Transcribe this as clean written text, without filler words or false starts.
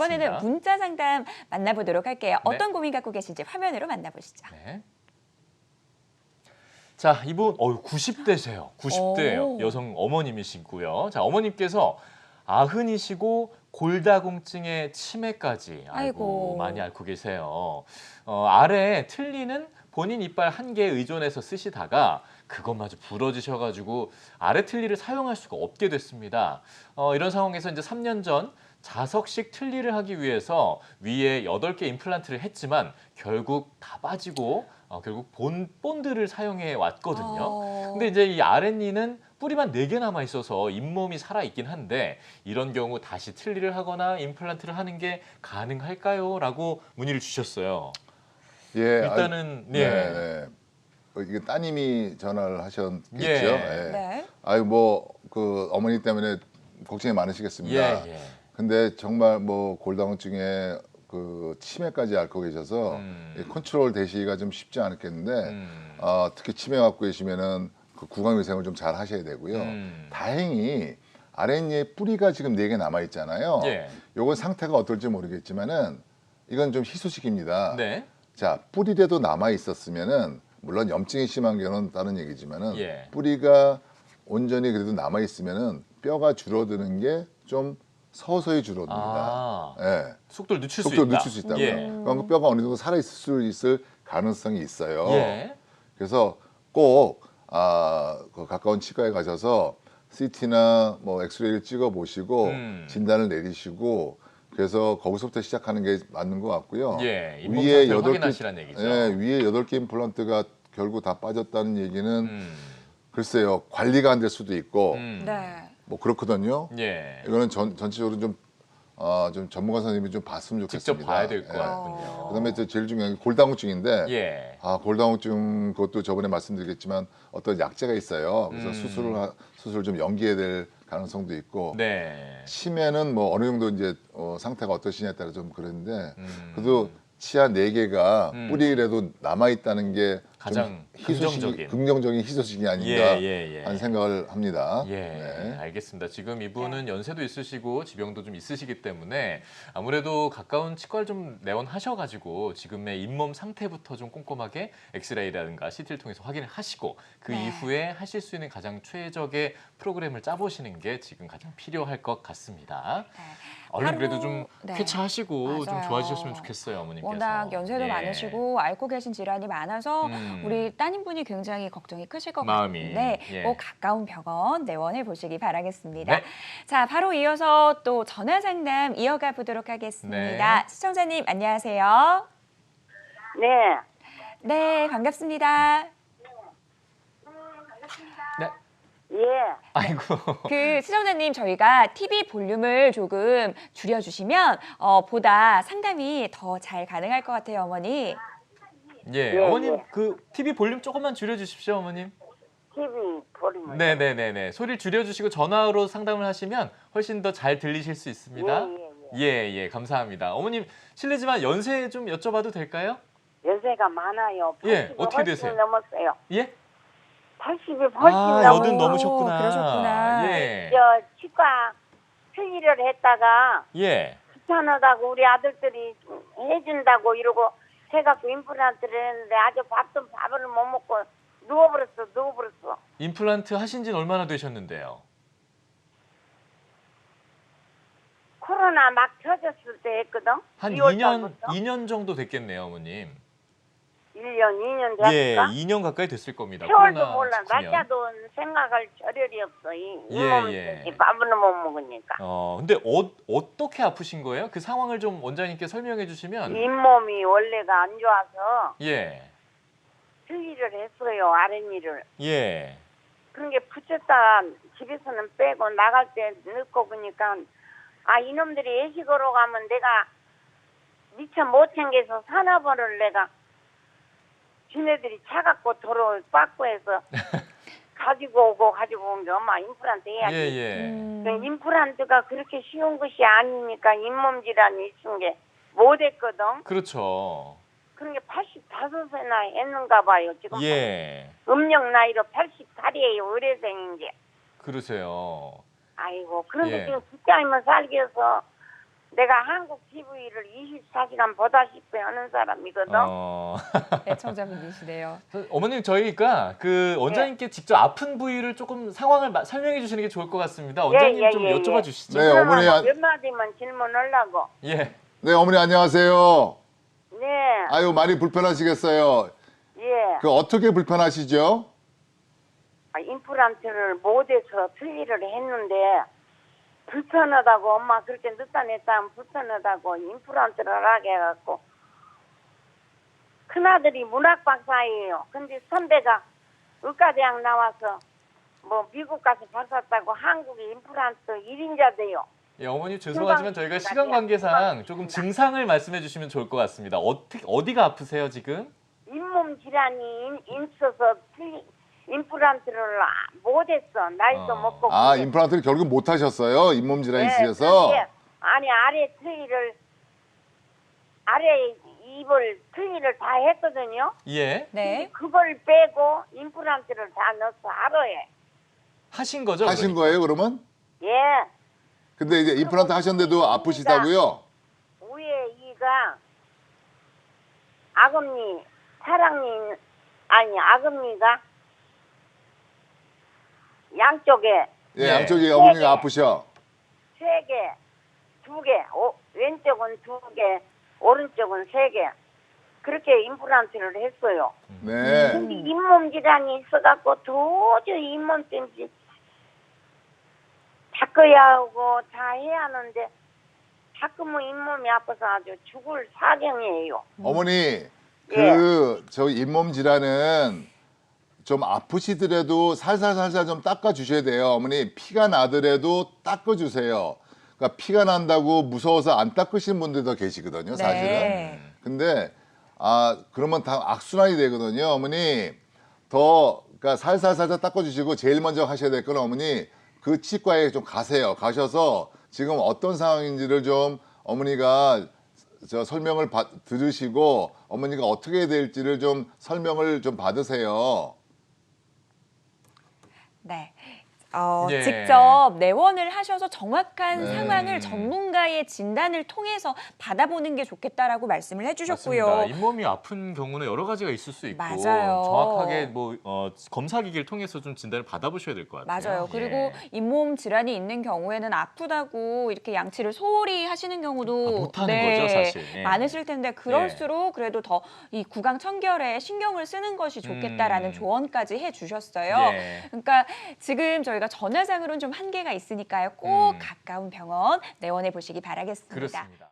이번에는 맞습니다. 문자 상담 만나보도록 할게요. 네. 어떤 고민 갖고 계신지 화면으로 만나보시죠. 네. 자, 이분 90대세요. 90대예요. 오. 여성 어머님이시고요. 자, 어머님께서 아흔이시고 골다공증에 치매까지 아이고. 많이 앓고 계세요. 아래 틀니는 본인 이빨 한 개에 의존해서 쓰시다가 그것마저 부러지셔가지고 아래 틀니를 사용할 수가 없게 됐습니다. 이런 상황에서 이제 3년 전 자석식 틀니를 하기 위해서 위에 8개 임플란트를 했지만 결국 다 빠지고 결국 본드를 사용해 왔거든요. 근데 이제 이 아랫니는 뿌리만 4개 남아 있어서 잇몸이 살아 있긴 한데 이런 경우 다시 틀니를 하거나 임플란트를 하는 게 가능할까요? 라고 문의를 주셨어요. 예, 일단은 네, 네. 이게 따님이 전화를 하셨겠죠. 예. 예. 네. 아유 그 어머니 때문에 걱정이 많으시겠습니다. 예. 근데 정말 골다공증에 그 치매까지 앓고 계셔서 이 컨트롤 되시기가 좀 쉽지 않겠는데 특히 치매 갖고 계시면은 그 구강위생을 좀 잘 하셔야 되고요. 다행히 아랫니에 뿌리가 지금 4개 남아 있잖아요. 예. 요건 상태가 어떨지 모르겠지만은 이건 좀 희소식입니다. 네. 자, 뿌리라도 남아 있었으면은 물론 염증이 심한 경우는 다른 얘기지만은 예. 뿌리가 온전히 그래도 남아 있으면은 뼈가 줄어드는 게 좀 서서히 줄어듭니다. 예. 속도를 늦출 수 속도를 있다. 늦출 수 있다고요. 예. 그러니까 그 뼈가 어느 정도 살아 있을 가능성이 있어요. 예. 그래서 꼭 그 가까운 치과에 가셔서 CT나 뭐 엑스레이를 찍어 보시고 진단을 내리시고 그래서 거기서부터 시작하는 게 맞는 것 같고요. 예. 잇몸 상태를 확인하시라는 얘기죠. 위에 8개 임플란트가 결국 다 빠졌다는 얘기는 글쎄요, 관리가 안 될 수도 있고 네. 뭐 그렇거든요. 예. 이거는 전체적으로 좀 전문가 선생님이 좀 봤으면 좋겠습니다. 직접 봐야 될 것 예. 같군요. 그다음에 제일 중요한 게 골다공증인데 예. 골다공증 그것도 저번에 말씀드리겠지만 어떤 약제가 있어요. 그래서 수술을 좀 연기해야 될 가능성도 있고 네. 치매는 뭐 어느 정도 이제 상태가 어떠시냐에 따라 좀 그런데 그래도 치아 4개가 뿌리라도 남아 있다는 게 가장 긍정적인 희소식이 아닌가 하는 생각을 합니다. 예, 네. 알겠습니다. 지금 이분은 연세도 있으시고 지병도 좀 있으시기 때문에 아무래도 가까운 치과를 좀 내원하셔가지고 지금의 잇몸 상태부터 좀 꼼꼼하게 엑스레이라든가 CT를 통해서 확인을 하시고 그 이후에 하실 수 있는 가장 최적의 프로그램을 짜보시는 게 지금 가장 필요할 것 같습니다. 얼른 그래도 좀 쾌차하시고 좀 좋아지셨으면 좋겠어요, 어머님께서. 워낙 연세도 많으시고 앓고 계신 질환이 많아서 우리 따님분이 굉장히 걱정이 크실 것 같은데 꼭 가까운 병원 내원해 보시기 바라겠습니다. 네. 자, 바로 이어서 또 전화 상담 이어가 보도록 하겠습니다. 네. 시청자님 안녕하세요. 네. 네, 반갑습니다. 네. 예. 아이고. 그 시청자님 저희가 TV 볼륨을 조금 줄여주시면 보다 상담이 더 잘 가능할 것 같아요, 어머니. 예, 어머님 그 TV 볼륨 조금만 줄여주십시오, 어머님. TV 볼륨을. 네네네네. 소리를 줄여주시고 전화로 상담을 하시면 훨씬 더 잘 들리실 수 있습니다. 예, 감사합니다. 어머님 실례지만 연세 좀 여쭤봐도 될까요? 연세가 많아요. 80이 예, 어떻게 되세요? 넘었어요. 예? 80이 훨씬 넘었어요. 80 넘으셨구나. 그러셨구나. 예. 치과 틀니를 했다가 예. 귀찮아가고 우리 아들들이 해준다고 이러고 해갖고 임플란트를 했는데 아주 밥을 못 먹고 누워버렸어. 임플란트 하신 지는 얼마나 되셨는데요? 코로나 막 터졌을 때 했거든. 한 2월 2년 정도 됐겠네요, 어머님. 1년, 2년 예, 됐을까? 2년 가까이 됐을 겁니다. 세월도 코로나 몰라. 직후면. 날짜도 생각할 절혈이 없어. 예. 밥은 못 먹으니까. 근데 어떻게 아프신 거예요? 그 상황을 좀 원장님께 설명해 주시면. 잇몸이 원래가 안 좋아서 예. 트기를 했어요. 아랫니를. 예. 그런 게 붙였다가 집에서는 빼고 나갈 때 넣고 그러니까 이놈들이 예식으로 가면 내가 미처 못 챙겨서 산화번을 내가 지네들이 차 갖고 도로 빠꾸 해서 가지고 온 게 엄마 임플란트 해야지. 예. 임플란트가 그렇게 쉬운 것이 아니니까 잇몸 질환이 있은 게 못했거든. 그렇죠. 그런 게 85세나 했는가 봐요. 지금 예. 음력 나이로 88이에요. 의뢰생인 게. 그러세요. 아이고 그런데 예. 지금 직장이면 살기 위해서 내가 한국 TV를 24시간 보다시피 하는 사람이거든. 애청자분이시네요. 어머님 저희가 그 원장님께 직접 아픈 부위를 조금 상황을 설명해 주시는 게 좋을 것 같습니다. 원장님 좀 여쭤봐 주시죠. 네, 어머니. 몇 마디만 질문하려고. 예. 네, 어머니 안녕하세요. 네. 아유, 많이 불편하시겠어요. 예. 그 어떻게 불편하시죠? 임플란트를 못해서 틀니를 했는데 불편하다고 엄마 그렇게 늦다 냈다 하면 불편하다고 임플란트를 하게 해갖고 큰아들이 문학 박사예요. 근데 선배가 의과대학 나와서 뭐 미국 가서 박사 따고 한국에 임플란트 1인자 돼요. 예, 어머님 죄송하지만 저희가 시간 관계상 조금 증상을 말씀해 주시면 좋을 것 같습니다. 어디가 아프세요 지금? 잇몸 질환이 있어서 임플란트를 못했어. 나이도 먹고. 아, 임플란트를 결국 못 하셨어요? 잇몸 질환이 있으셔서? 그런데 아니 아래 입을 틀니를 다 했거든요. 예. 네. 그걸 빼고 임플란트를 다 넣어서 하루에. 하신 거죠? 하신 그러니까? 거예요, 그러면? 예. 근데 이제 임플란트 하셨는데도 아프시다고요? 위에 이가 아금니 사랑니 아니 아금니가 양쪽에 예, 네. 양쪽이 어머니가 아프셔. 3개, 2개, 왼쪽은 2개, 오른쪽은 3개. 그렇게 임플란트를 했어요. 네. 근데 잇몸 질환이 있어갖고 도저히 잇몸 때문에 닦아야 하고 다 해야 하는데 자꾸만 잇몸이 아파서 아주 죽을 사경이에요. 어머니, 예. 저 잇몸 질환은 좀 아프시더라도 살살살살 좀 닦아주셔야 돼요. 어머니, 피가 나더라도 닦아주세요. 그러니까 피가 난다고 무서워서 안 닦으시는 분들도 계시거든요, 사실은. 네. 근데, 그러면 다 악순환이 되거든요, 어머니. 그러니까 살살살살 닦아주시고, 제일 먼저 하셔야 될 건 어머니, 그 치과에 좀 가세요. 가셔서 지금 어떤 상황인지를 좀 어머니가 설명을 들으시고, 어머니가 어떻게 해야 될지를 좀 설명을 좀 받으세요. 네. 예. 직접 내원을 하셔서 정확한 네. 상황을 전문가의 진단을 통해서 받아보는 게 좋겠다라고 말씀을 해주셨고요. 맞습니다. 잇몸이 아픈 경우는 여러 가지가 있을 수 있고 맞아요. 정확하게 뭐 검사기기를 통해서 좀 진단을 받아보셔야 될 것 같아요. 맞아요. 그리고 예. 잇몸 질환이 있는 경우에는 아프다고 이렇게 양치를 소홀히 하시는 경우도 못하는 거죠, 사실. 예. 많으실 텐데 그럴수록 그래도 더 이 구강 청결에 신경을 쓰는 것이 좋겠다라는 조언까지 해주셨어요. 예. 그러니까 지금 저희가 전화상으로는 좀 한계가 있으니까요. 꼭 음. 가까운 병원 내원해 보시기 바라겠습니다. 그렇습니다.